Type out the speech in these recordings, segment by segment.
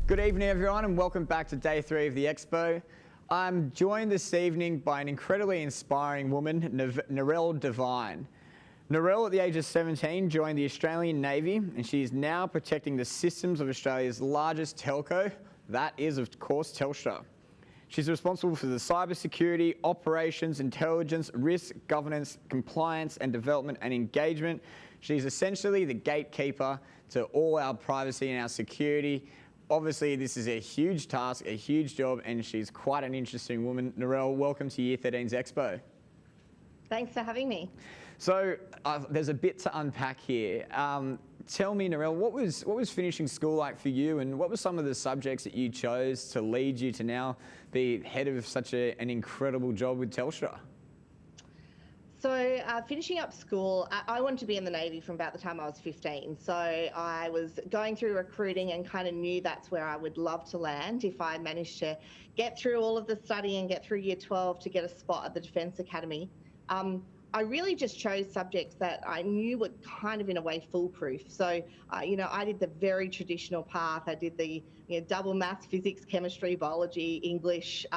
Good evening, everyone, and welcome back to day 3 of the Expo. I'm joined this evening by an incredibly inspiring woman, Narelle Devine. Narelle, at the age of 17, joined the Australian Navy, and she is now protecting the systems of Australia's largest telco. That is, of course, Telstra. She's responsible for the cybersecurity, operations, intelligence, risk, governance, compliance, and development and engagement. She's essentially the gatekeeper to all our privacy and our security. Obviously, this is a huge task, a huge job, and she's quite an interesting woman. Narelle, welcome to Year 13's Expo. Thanks for having me. So there's a bit to unpack here. Tell me, Narelle, what was finishing school like for you, and what were some of the subjects that you chose to lead you to now be head of such an incredible job with Telstra? So finishing up school, I wanted to be in the Navy from about the time I was 15. So I was going through recruiting and kind of knew that's where I would love to land if I managed to get through all of the study and get through Year 12 to get a spot at the Defence Academy. I really just chose subjects that I knew were kind of in a way foolproof. So, I did the very traditional path. I did the double maths, physics, chemistry, biology, English,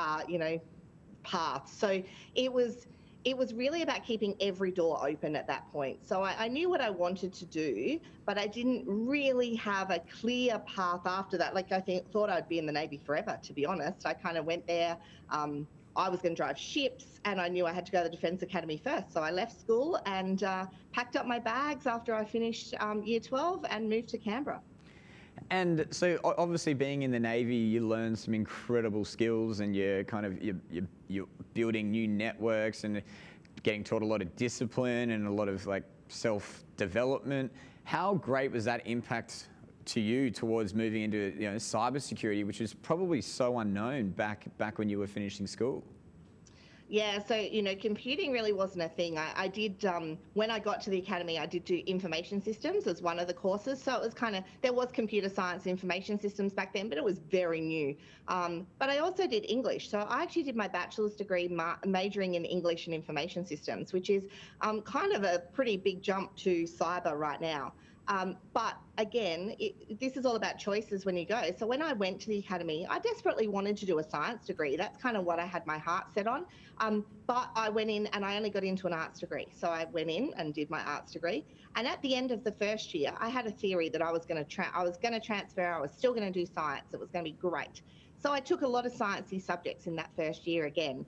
path. So it was really about keeping every door open at that point. So I knew what I wanted to do, but I didn't really have a clear path after that. Like thought I'd be in the Navy forever, to be honest. I kind of went there. I was going to drive ships, and I knew I had to go to the Defence Academy first. So I left school and packed up my bags after I finished Year 12 and moved to Canberra. And so, obviously, being in the Navy, you learn some incredible skills, and you're building new networks and getting taught a lot of discipline and a lot of self-development. How great was that impact to you towards moving into cybersecurity, which is probably so unknown back when you were finishing school? Yeah, so, computing really wasn't a thing. I did, when I got to the academy, I did do information systems as one of the courses. So it was there was computer science information systems back then, but it was very new. But I also did English. So I actually did my bachelor's degree majoring in English and information systems, which is kind of a pretty big jump to cyber right now. But again, this is all about choices when you go. So when I went to the academy, I desperately wanted to do a science degree. That's kind of what I had my heart set on. But I went in and I only got into an arts degree. So I went in and did my arts degree. And at the end of the first year, I had a theory that I was going to transfer. I was still going to do science. It was going to be great. So I took a lot of sciencey subjects in that first year again.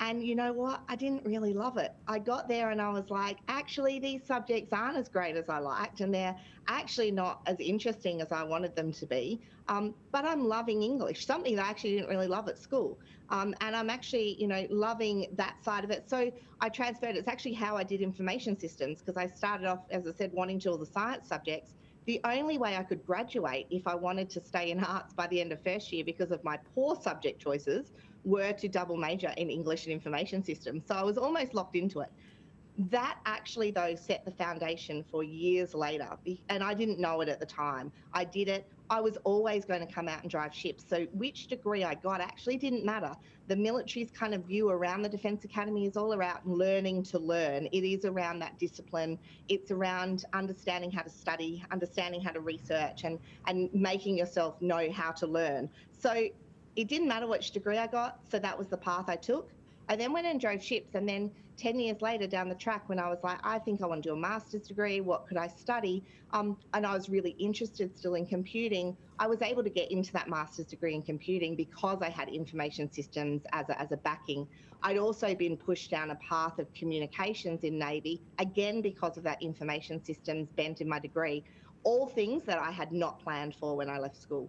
And you know what? I didn't really love it. I got there and I was like, actually, these subjects aren't as great as I liked, and they're actually not as interesting as I wanted them to be. But I'm loving English, something that I actually didn't really love at school. And I'm actually, loving that side of it. So I transferred. It's actually how I did information systems, because I started off, as I said, wanting to do all the science subjects. The only way I could graduate if I wanted to stay in arts by the end of first year because of my poor subject choices were to double major in English and information systems. So I was almost locked into it. That actually, though, set the foundation for years later. And I didn't know it at the time. I did it. I was always going to come out and drive ships. So which degree I got actually didn't matter. The military's kind of view around the Defence Academy is all about learning to learn. It is around that discipline. It's around understanding how to study, understanding how to research, and making yourself know how to learn. So it didn't matter which degree I got. So that was the path I took. I then went and drove ships, and then 10 years later down the track, when I was like, I think I want to do a master's degree, what could I study? And I was really interested still in computing. I was able to get into that master's degree in computing because I had information systems as a backing. I'd also been pushed down a path of communications in Navy, again because of that information systems bent in my degree, all things that I had not planned for when I left school.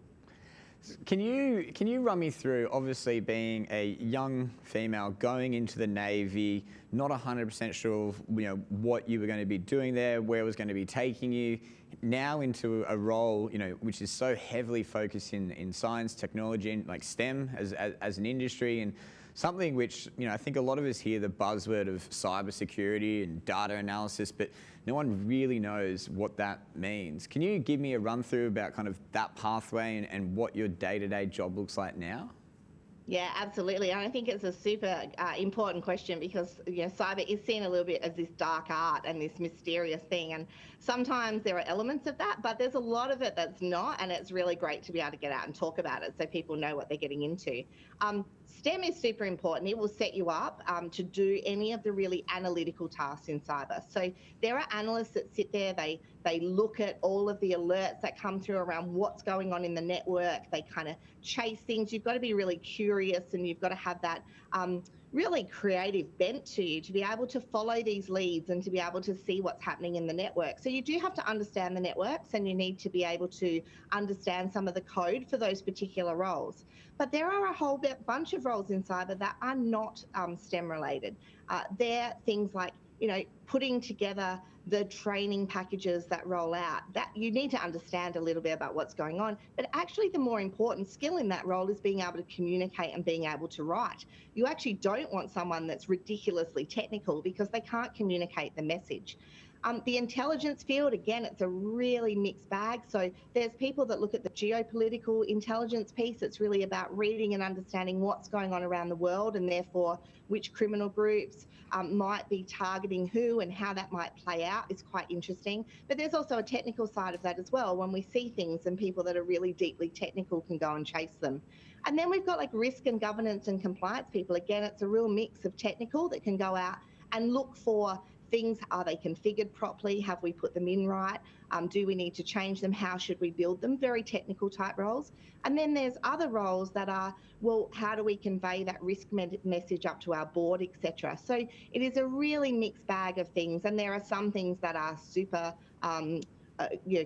Can you run me through, obviously being a young female going into the Navy, not 100% sure of what you were going to be doing there, where it was going to be taking you, now into a role which is so heavily focused in science, technology, and like STEM as an industry, and something which I think a lot of us hear the buzzword of cybersecurity and data analysis, but no one really knows what that means. Can you give me a run through about kind of that pathway and what your day-to-day job looks like now? Yeah, absolutely. And I think it's a super important question because cyber is seen a little bit as this dark art and this mysterious thing. And sometimes there are elements of that, but there's a lot of it that's not. And it's really great to be able to get out and talk about it so people know what they're getting into. STEM is super important. It will set you up to do any of the really analytical tasks in cyber. So there are analysts that sit there, they look at all of the alerts that come through around what's going on in the network. They kind of chase things. You've got to be really curious and you've got to have that really creative bent to you to be able to follow these leads and to be able to see what's happening in the network. So you do have to understand the networks and you need to be able to understand some of the code for those particular roles. But there are a whole bunch of roles in cyber that are not STEM related. They're things like putting together the training packages that roll out. That you need to understand a little bit about what's going on. But actually the more important skill in that role is being able to communicate and being able to write. You actually don't want someone that's ridiculously technical because they can't communicate the message. The intelligence field, again, it's a really mixed bag. So there's people that look at the geopolitical intelligence piece. It's really about reading and understanding what's going on around the world and therefore which criminal groups might be targeting who and how that might play out is quite interesting. But there's also a technical side of that as well. When we see things and people that are really deeply technical can go and chase them. And then we've got like risk and governance and compliance people. Again, it's a real mix of technical that can go out and look for things. Are they configured properly? Have we put them in right? Do we need to change them? How should we build them? Very technical type roles. And then there's other roles that are, well, how do we convey that risk message up to our board, etc. So it is a really mixed bag of things. And there are some things that are super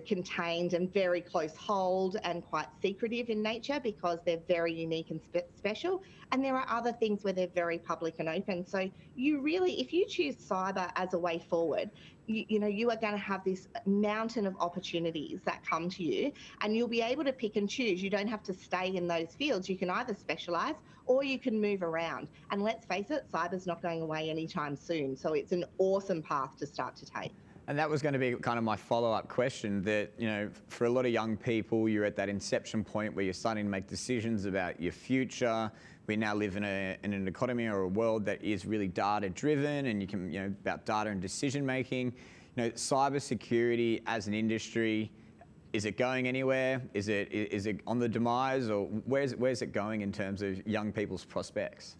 contained and very close hold and quite secretive in nature because they're very unique and special. And there are other things where they're very public and open. So you really, if you choose cyber as a way forward, you are going to have this mountain of opportunities that come to you and you'll be able to pick and choose. You don't have to stay in those fields. You can either specialize or you can move around. And let's face it, cyber's not going away anytime soon. So it's an awesome path to start to take. And that was going to be kind of my follow-up question that, for a lot of young people, you're at that inception point where you're starting to make decisions about your future. We now live in an economy or a world that is really data-driven and you can, about data and decision-making. Cybersecurity as an industry, is it going anywhere? Is it on the demise, or where's it going in terms of young people's prospects?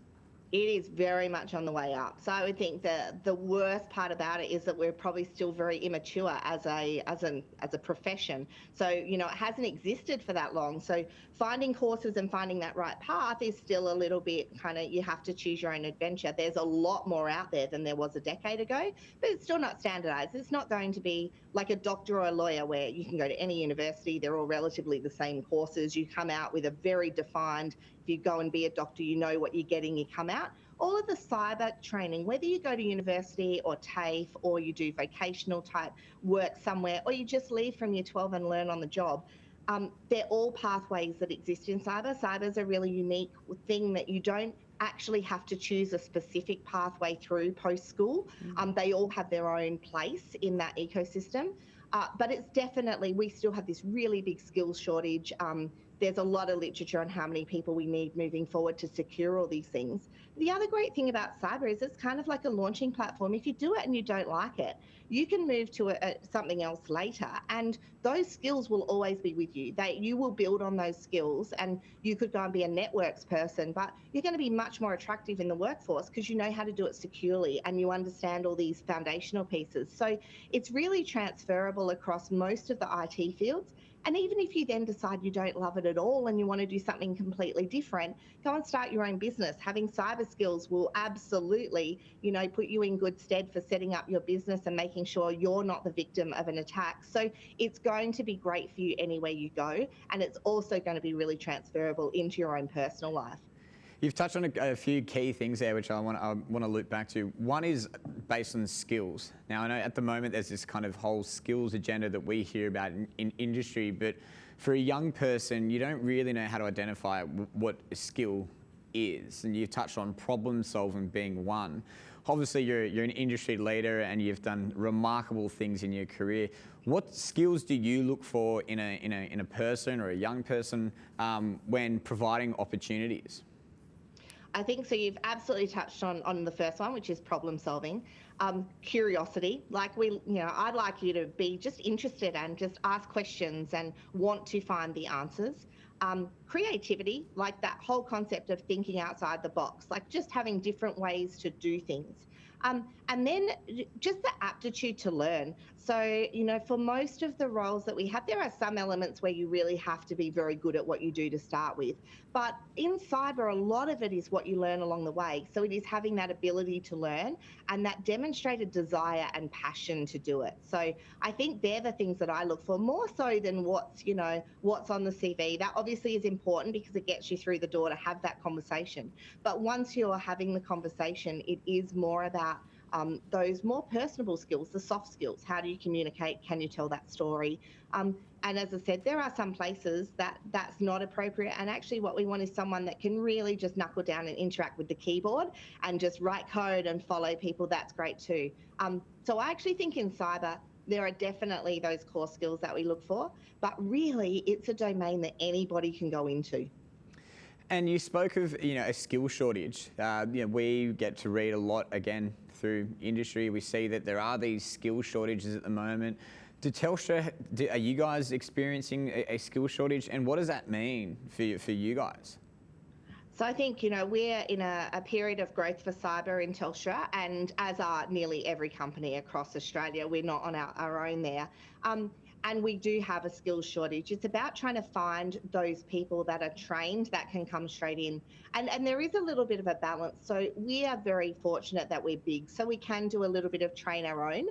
It is very much on the way up. So I would think that the worst part about it is that we're probably still very immature as a profession. So, it hasn't existed for that long. So finding courses and finding that right path is still a little bit kind of, you have to choose your own adventure. There's a lot more out there than there was a decade ago, but it's still not standardized. It's not going to be like a doctor or a lawyer where you can go to any university. They're all relatively the same courses. You come out with a very defined, if you go and be a doctor, you know what you're getting, you come out. All of the cyber training, whether you go to university or TAFE or you do vocational type work somewhere or you just leave from year 12 and learn on the job, they're all pathways that exist in cyber. Cyber's a really unique thing that you don't actually have to choose a specific pathway through post-school. They all have their own place in that ecosystem. But it's definitely, we still have this really big skills shortage. There's a lot of literature on how many people we need moving forward to secure all these things. The other great thing about cyber is it's kind of like a launching platform. If you do it and you don't like it, you can move to something else later, and those skills will always be with you. You will build on those skills, and you could go and be a networks person, but you're going to be much more attractive in the workforce because you know how to do it securely and you understand all these foundational pieces. So it's really transferable across most of the IT fields. And even if you then decide you don't love it at all and you want to do something completely different, go and start your own business. Having cyber skills will absolutely, put you in good stead for setting up your business and making sure you're not the victim of an attack. So it's going to be great for you anywhere you go. And it's also going to be really transferable into your own personal life. You've touched on a few key things there, which I want to loop back to. One is based on skills. Now, I know at the moment there's this kind of whole skills agenda that we hear about in industry, but for a young person, you don't really know how to identify what a skill is. And you've touched on problem solving being one. Obviously, you're an industry leader and you've done remarkable things in your career. What skills do you look for in a person or a young person when providing opportunities? I think so. You've absolutely touched on the first one, which is problem solving, curiosity. Like I'd like you to be just interested and just ask questions and want to find the answers. Creativity, like that whole concept of thinking outside the box, like just having different ways to do things. And then just the aptitude to learn. So, for most of the roles that we have, there are some elements where you really have to be very good at what you do to start with. But in cyber, a lot of it is what you learn along the way. So it is having that ability to learn and that demonstrated desire and passion to do it. So I think they're the things that I look for more so than what's on the CV. That obviously is important because it gets you through the door to have that conversation. But once you're having the conversation, it is more about those more personable skills, the soft skills. How do you communicate? Can you tell that story? And as I said, there are some places that's not appropriate. And actually what we want is someone that can really just knuckle down and interact with the keyboard and just write code and follow people. That's great too. So I actually think in cyber, there are definitely those core skills that we look for, but really it's a domain that anybody can go into. And you spoke of a skill shortage. We get to read a lot again through industry. We see that there are these skill shortages at the moment. Are you guys experiencing a skill shortage, and what does that mean for you guys? So I think, we're in a period of growth for cyber in Telstra, and as are nearly every company across Australia. We're not on our own there. And we do have a skills shortage. It's about trying to find those people that are trained that can come straight in. And there is a little bit of a balance. So we are very fortunate that we're big, so we can do a little bit of train our own.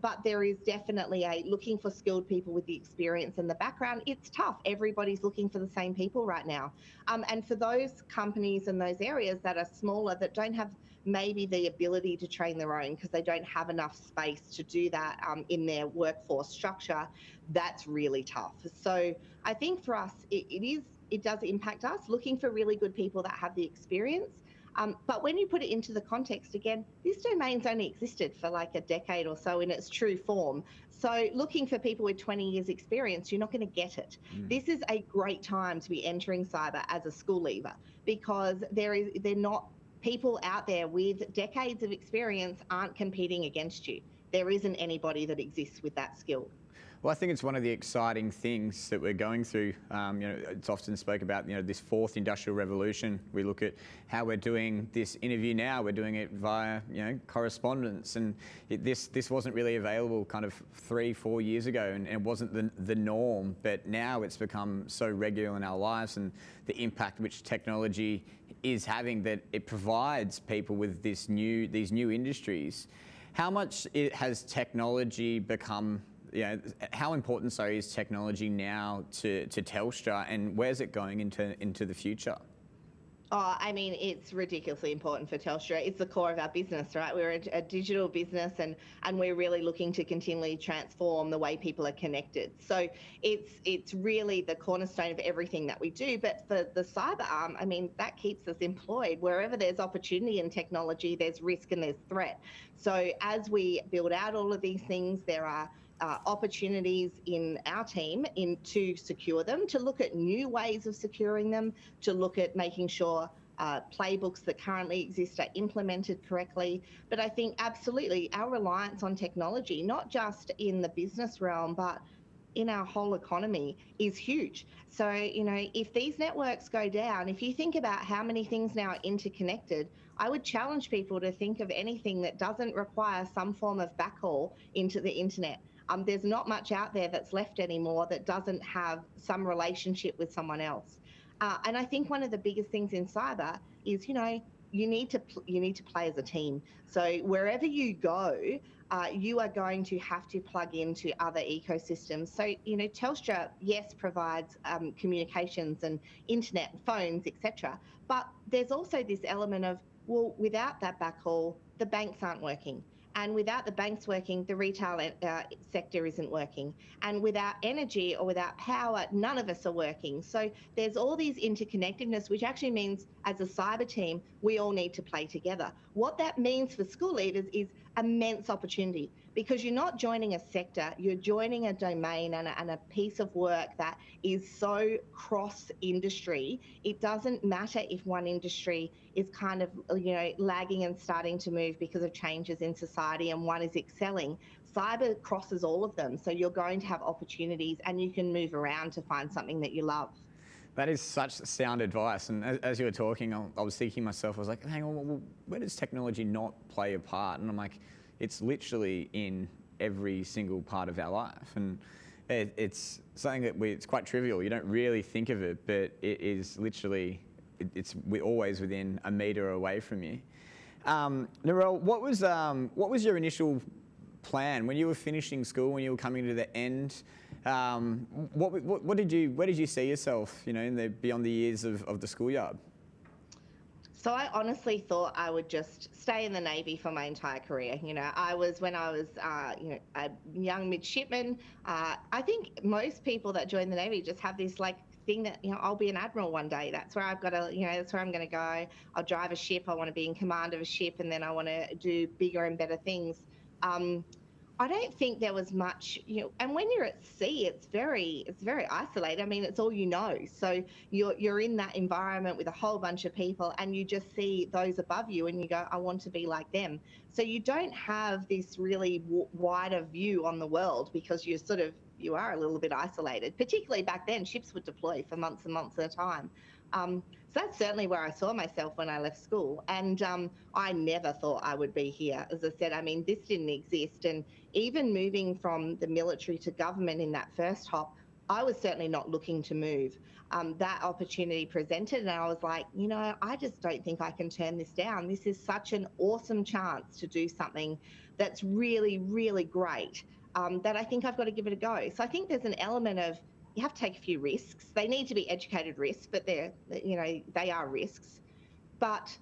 But there is definitely looking for skilled people with the experience and the background. It's tough. Everybody's looking for the same people right now. And for those companies and those areas that are smaller, that don't have maybe the ability to train their own because they don't have enough space to do that in their workforce structure, that's really tough. So I think for us, it does impact us, looking for really good people that have the experience. But when you put it into the context, again, this domain's only existed for like a decade or so in its true form. So looking for people with 20 years experience, you're not going to get it. This is a great time to be entering cyber as a school leaver because they're not people out there with decades of experience aren't competing against you. There isn't anybody that exists with that skill. Well, I think it's one of the exciting things that we're going through. It's often spoke about, this fourth industrial revolution. We look at how we're doing this interview now. We're doing it via, correspondence, and this wasn't really available kind of 3-4 years ago, and it wasn't the norm. But now it's become so regular in our lives, and the impact which technology is having, that it provides people with these new industries. How much has technology become? How important, is technology now to Telstra, and where's it going into the future? Oh, I mean, it's ridiculously important for Telstra. It's the core of our business, right? We're a digital business, and we're really looking to continually transform the way people are connected. So it's really the cornerstone of everything that we do. But for the cyber arm, I mean, that keeps us employed. Wherever there's opportunity in technology, there's risk and there's threat. So as we build out all of these things, there are opportunities in our team to secure them, to look at new ways of securing them, to look at making sure playbooks that currently exist are implemented correctly. But I think absolutely our reliance on technology, not just in the business realm, but in our whole economy, is huge. So, if these networks go down, if you think about how many things now are interconnected, I would challenge people to think of anything that doesn't require some form of backhaul into the internet. There's not much out there that's left anymore that doesn't have some relationship with someone else. And I think one of the biggest things in cyber is, you need to play as a team. So wherever you go, you are going to have to plug into other ecosystems. So, Telstra, yes, provides communications and internet and phones, etc. But there's also this element of, well, without that backhaul, the banks aren't working. And without the banks working, the retail sector isn't working. And without energy or without power, none of us are working. So there's all these interconnectedness, which actually means as a cyber team, we all need to play together. What that means for school leaders is immense opportunity, because you're not joining a sector, you're joining a domain and a piece of work that is so cross industry. It doesn't matter if one industry is kind of, lagging and starting to move because of changes in society and one is excelling. Cyber crosses all of them. So you're going to have opportunities and you can move around to find something that you love. That is such sound advice. And as you were talking, I was thinking myself, I was like, hang on, well, where does technology not play a part? And I'm like, it's literally in every single part of our life. And it's something that it's quite trivial. You don't really think of it, but it is literally, we're always within a metre away from you. Narelle, what was your initial plan when you were finishing school, when you were coming to the end? Where did you see yourself, beyond the years of the schoolyard? So I honestly thought I would just stay in the Navy for my entire career. When I was a young midshipman, I think most people that join the Navy just have this thing that, I'll be an admiral one day. That's where I've got to, that's where I'm going to go. I'll drive a ship. I want to be in command of a ship, and then I want to do bigger and better things. I don't think there was much, and when you're at sea, it's very isolated. I mean, it's all you know. So you're in that environment with a whole bunch of people, and you just see those above you and you go, I want to be like them. So you don't have this really wider view on the world because you are a little bit isolated. Particularly back then, ships would deploy for months and months at a time. So that's certainly where I saw myself when I left school. And I never thought I would be here. As I said, I mean, this didn't exist. And even moving from the military to government in that first hop, I was certainly not looking to move. That opportunity presented, and I was like, I just don't think I can turn this down. This is such an awesome chance to do something that's really, really great, that I think I've got to give it a go. So I think there's an element of, you have to take a few risks. They need to be educated risks, but they are risks. But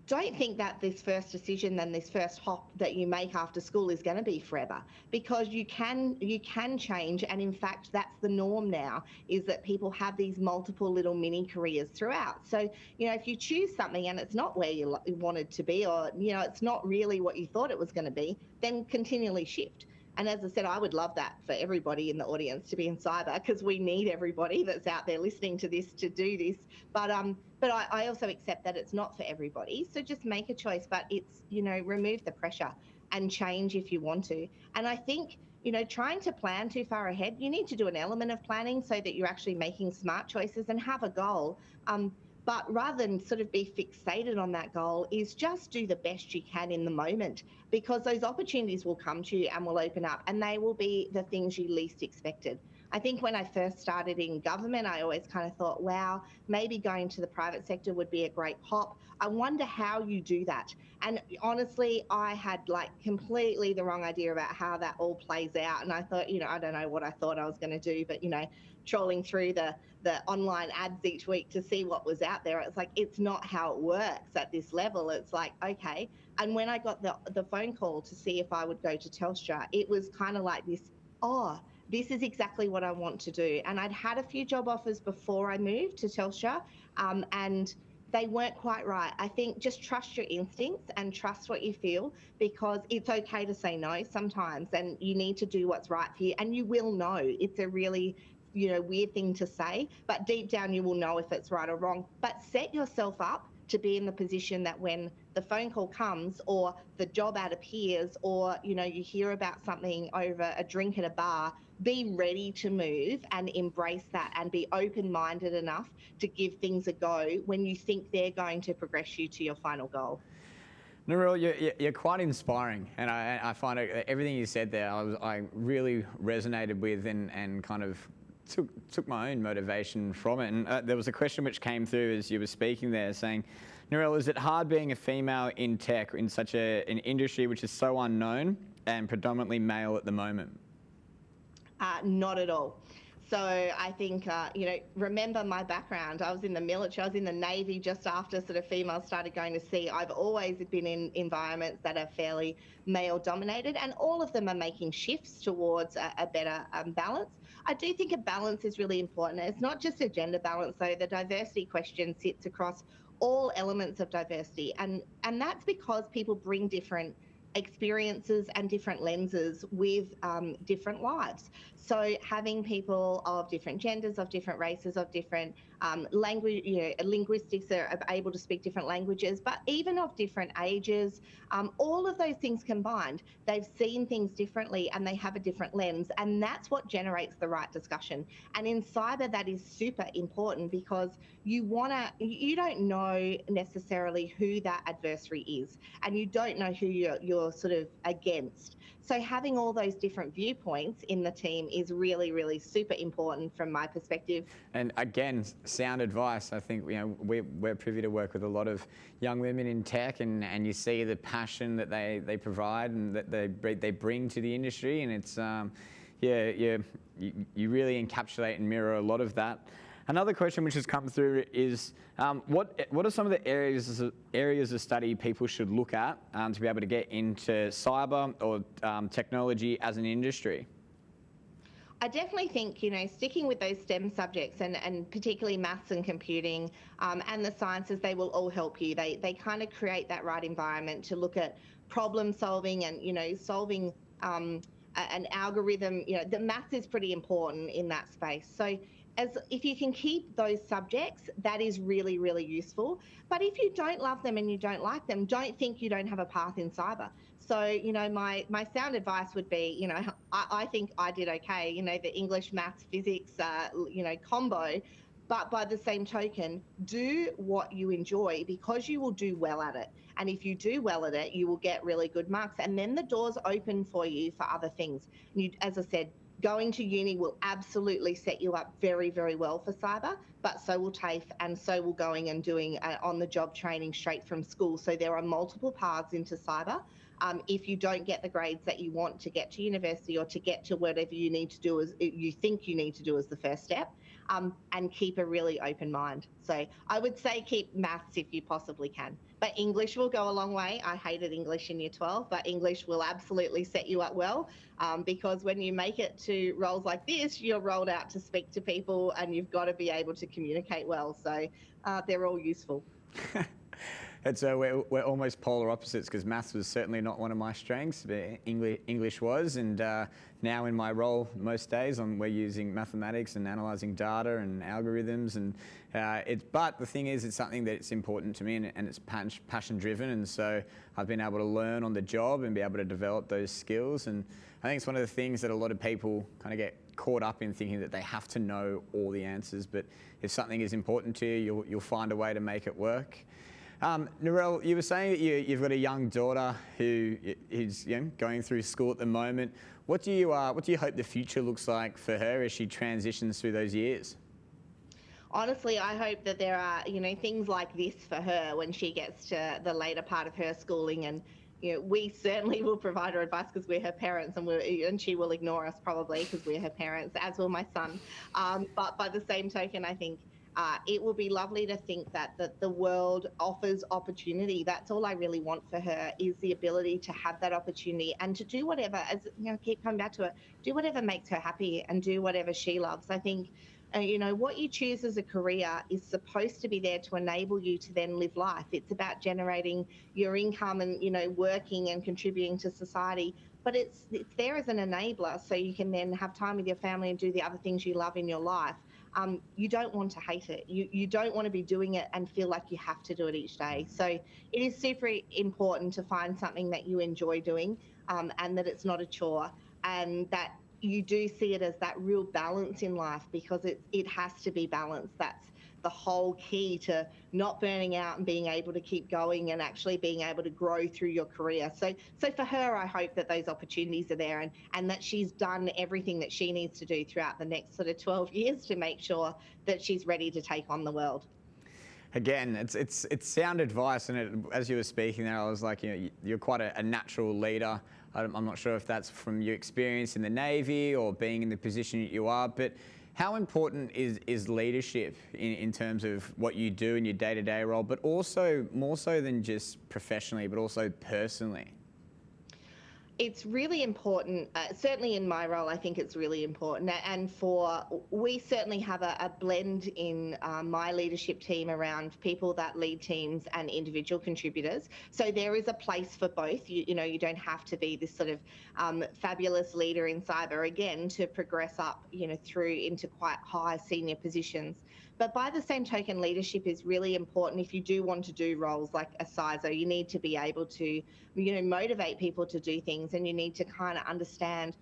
don't think that this first decision and this first hop that you make after school is going to be forever, because you can change. And in fact, that's the norm now, is that people have these multiple little mini careers throughout. So, if you choose something and it's not where you wanted to be, or, it's not really what you thought it was going to be, then continually shift. And as I said, I would love that for everybody in the audience to be in cyber, because we need everybody that's out there listening to this to do this. But I also accept that it's not for everybody. So just make a choice, but it's, remove the pressure and change if you want to. And I think, trying to plan too far ahead, you need to do an element of planning so that you're actually making smart choices and have a goal. But rather than sort of be fixated on that goal, is just do the best you can in the moment, because those opportunities will come to you and will open up, and they will be the things you least expected. I think when I first started in government, I always kind of thought, wow, maybe going to the private sector would be a great hop. I wonder how you do that. And honestly, I had completely the wrong idea about how that all plays out. And I thought, I don't know what I thought I was going to do, but, trolling through the online ads each week to see what was out there, it's like, it's not how it works at this level. It's like, okay. And when I got the phone call to see if I would go to Telstra, it was kind of like this, this is exactly what I want to do. And I'd had a few job offers before I moved to Telstra, and they weren't quite right. I think just trust your instincts and trust what you feel, because it's okay to say no sometimes, and you need to do what's right for you, and you will know. It's a really weird thing to say, but deep down you will know if it's right or wrong. But set yourself up to be in the position that when the phone call comes, or the job ad appears, or you hear about something over a drink at a bar, be ready to move and embrace that, and be open-minded enough to give things a go when you think they're going to progress you to your final goal. Narelle, you're quite inspiring, and I find everything you said there, I really resonated with, and kind of took my own motivation from it. And there was a question which came through as you were speaking there, saying, Narelle, is it hard being a female in tech in such an industry which is so unknown and predominantly male at the moment? Not at all. So I think, remember my background. I was in the military, I was in the Navy just after sort of females started going to sea. I've always been in environments that are fairly male dominated, and all of them are making shifts towards a better balance. I do think a balance is really important. It's not just a gender balance, though. The diversity question sits across all elements of diversity. And that's because people bring different experiences and different lenses with different lives. So having people of different genders, of different races, of different language, linguistics, are able to speak different languages, but even of different ages, all of those things combined, they've seen things differently and they have a different lens, and that's what generates the right discussion. And in cyber, that is super important because you don't know necessarily who that adversary is, and you don't know who you're sort of against. So having all those different viewpoints in the team is really, really super important from my perspective. And again, sound advice. I think we're privy to work with a lot of young women in tech, and you see the passion that they provide and that they bring to the industry, and it's you really encapsulate and mirror a lot of that. Another question which has come through is what are some of the areas of study people should look at to be able to get into cyber or technology as an industry? I definitely think, sticking with those STEM subjects and particularly maths and computing and the sciences, they will all help you. They kind of create that right environment to look at problem solving and, solving an algorithm. The maths is pretty important in that space. So if you can keep those subjects, that is really, really useful. But if you don't love them and you don't like them, don't think you don't have a path in cyber. So, my sound advice would be, I think I did okay, the English, maths, physics, combo. But by the same token, do what you enjoy because you will do well at it. And if you do well at it, you will get really good marks. And then the doors open for you for other things. As I said, going to uni will absolutely set you up very, very well for cyber, but so will TAFE, and so will going and doing on-the-job training straight from school. So there are multiple paths into cyber. If you don't get the grades that you want to get to university or to get to whatever you need to do as you think you need to do as the first step, and keep a really open mind. So I would say keep maths if you possibly can. But English will go a long way. I hated English in year 12, but English will absolutely set you up well because when you make it to roles like this, you're rolled out to speak to people and you've got to be able to communicate well. So they're all useful. And so we're almost polar opposites because maths was certainly not one of my strengths, but English was. And now in my role, most days, we're using mathematics and analysing data and algorithms. And but the thing is, it's something that's important to me, and it's passion driven. And so I've been able to learn on the job and be able to develop those skills. And I think it's one of the things that a lot of people kind of get caught up in, thinking that they have to know all the answers. But if something is important to you, you'll find a way to make it work. Narelle, you were saying that you've got a young daughter who is going through school at the moment. What do you hope the future looks like for her as she transitions through those years? Honestly, I hope that there are things like this for her when she gets to the later part of her schooling, and we certainly will provide her advice because we're her parents, and she will ignore us probably because we're her parents, as will my son. But by the same token, I think it will be lovely to think that the world offers opportunity. That's all I really want for her, is the ability to have that opportunity and to do whatever, as keep coming back to it, do whatever makes her happy and do whatever she loves. I think, what you choose as a career is supposed to be there to enable you to then live life. It's about generating your income and, working and contributing to society. But it's there as an enabler so you can then have time with your family and do the other things you love in your life. You don't want to hate it. You don't want to be doing it and feel like you have to do it each day. So it is super important to find something that you enjoy doing and that it's not a chore, and that you do see it as that real balance in life, because it has to be balanced. That's the whole key to not burning out and being able to keep going and actually being able to grow through your career. So for her, I hope that those opportunities are there and that she's done everything that she needs to do throughout the next sort of 12 years to make sure that she's ready to take on the world. Again, it's sound advice, and as you were speaking there, I was like, you're quite a natural leader. I'm not sure if that's from your experience in the Navy or being in the position that you are, but how important is leadership in terms of what you do in your day-to-day role, but also more so than just professionally, but also personally? It's really important, certainly in my role, I think it's really important. And we certainly have a blend in my leadership team around people that lead teams and individual contributors. So there is a place for both. You don't have to be this sort of fabulous leader in cyber again to progress up, through into quite high senior positions. But by the same token, leadership is really important. If you do want to do roles like a CISO, you need to be able to, motivate people to do things, and you need to kind of understand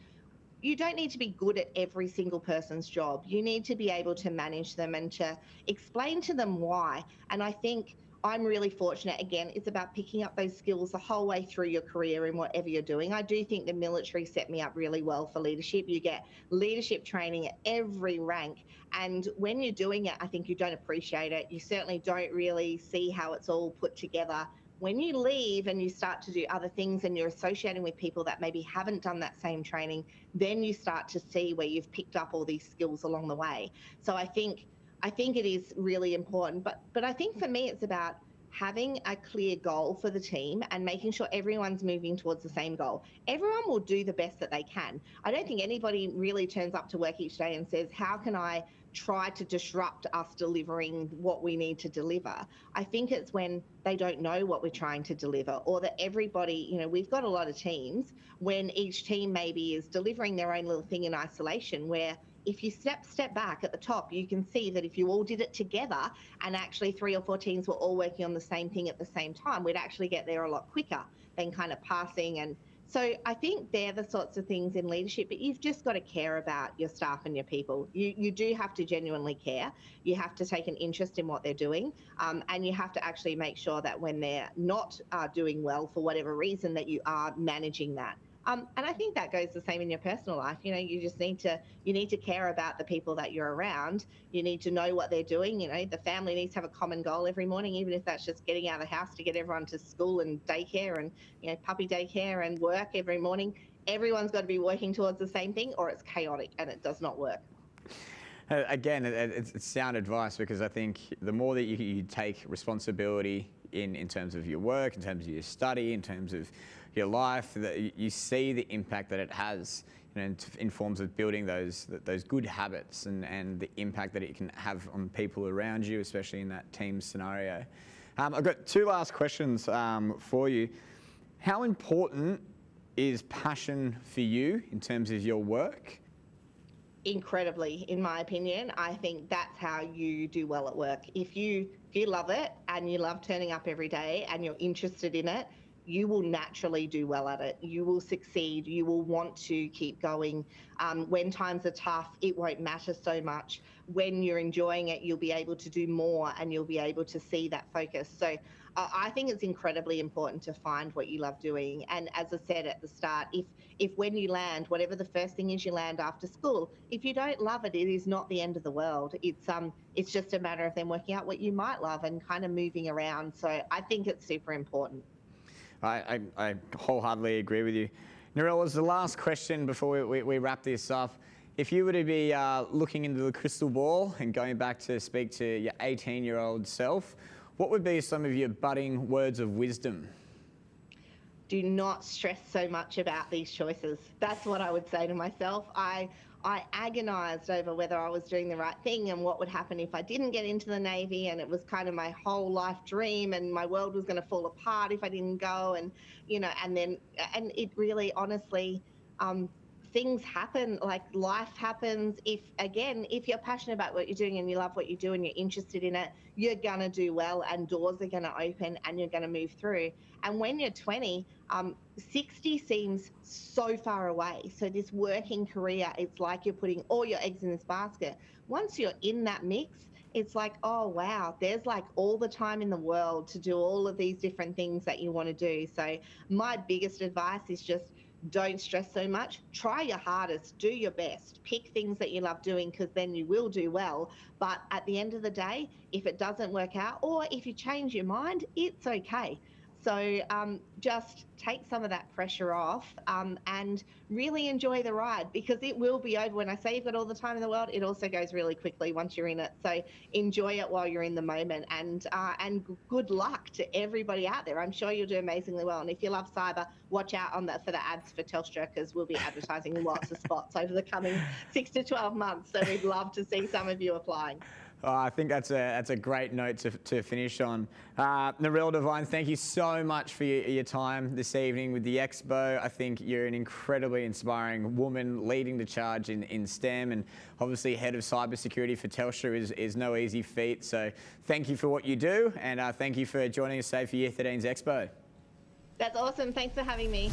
you don't need to be good at every single person's job. You need to be able to manage them and to explain to them why. And I think I'm really fortunate. Again, it's about picking up those skills the whole way through your career in whatever you're doing. I do think the military set me up really well for leadership. You get leadership training at every rank. And when you're doing it, I think you don't appreciate it. You certainly don't really see how it's all put together. When you leave and you start to do other things and you're associating with people that maybe haven't done that same training, then you start to see where you've picked up all these skills along the way. So I think it is really important. But I think for me, it's about having a clear goal for the team and making sure everyone's moving towards the same goal. Everyone will do the best that they can. I don't think anybody really turns up to work each day and says, how can I try to disrupt us delivering what we need to deliver? I think it's when they don't know what we're trying to deliver, or that everybody, we've got a lot of teams when each team maybe is delivering their own little thing in isolation, where if you step back at the top, you can see that if you all did it together and actually 3 or 4 teams were all working on the same thing at the same time, we'd actually get there a lot quicker than kind of passing. And so I think they're the sorts of things in leadership, but you've just got to care about your staff and your people. You do have to genuinely care. You have to take an interest in what they're doing, and you have to actually make sure that when they're not doing well for whatever reason, that you are managing that. And I think that goes the same in your personal life. You just need to care about the people that you're around. You need to know what they're doing. The family needs to have a common goal every morning, even if that's just getting out of the house to get everyone to school and daycare and, puppy daycare and work every morning. Everyone's got to be working towards the same thing, or it's chaotic and it does not work. Again, it's sound advice, because I think the more that you take responsibility in terms of your work, in terms of your study, in terms of your life, that you see the impact that it has, in forms of building those good habits and the impact that it can have on people around you, especially in that team scenario. I've got 2 last questions for you. How important is passion for you in terms of your work? Incredibly, in my opinion. I think that's how you do well at work. If you love it and you love turning up every day and you're interested in it, you will naturally do well at it. You will succeed. You will want to keep going. When times are tough, it won't matter so much. When you're enjoying it, you'll be able to do more and you'll be able to see that focus. So I think it's incredibly important to find what you love doing. And as I said at the start, if when you land, whatever the first thing is you land after school, if you don't love it, it is not the end of the world. It's just a matter of them working out what you might love and kind of moving around. So I think it's super important. I wholeheartedly agree with you. Narelle, as the last question before we wrap this up, if you were to be looking into the crystal ball and going back to speak to your 18-year-old self, what would be some of your budding words of wisdom? Do not stress so much about these choices. That's what I would say to myself. I agonized over whether I was doing the right thing and what would happen if I didn't get into the Navy, and it was kind of my whole life dream, and my world was going to fall apart if I didn't go, and it really, honestly, things happen, like life happens. If you're passionate about what you're doing and you love what you do and you're interested in it, you're going to do well, and doors are going to open and you're going to move through. And when you're 20, 60 seems so far away. So this working career, it's like you're putting all your eggs in this basket. Once you're in that mix, it's like, oh, wow, there's like all the time in the world to do all of these different things that you want to do. So my biggest advice is just don't stress so much. Try your hardest, do your best, pick things that you love doing, because then you will do well. But at the end of the day, if it doesn't work out, or if you change your mind, it's okay. So just take some of that pressure off and really enjoy the ride, because it will be over. When I say you've got all the time in the world, it also goes really quickly once you're in it. So enjoy it while you're in the moment, and good luck to everybody out there. I'm sure you'll do amazingly well. And if you love cyber, watch out for the ads for Telstra, because we'll be advertising lots of spots over the coming 6 to 12 months. So we'd love to see some of you applying. I think that's a great note to finish on. Narelle Devine, thank you so much for your time this evening with the Expo. I think you're an incredibly inspiring woman leading the charge in STEM, and obviously head of cybersecurity for Telstra is no easy feat. So thank you for what you do, and thank you for joining us today for Year 13's Expo. That's awesome. Thanks for having me.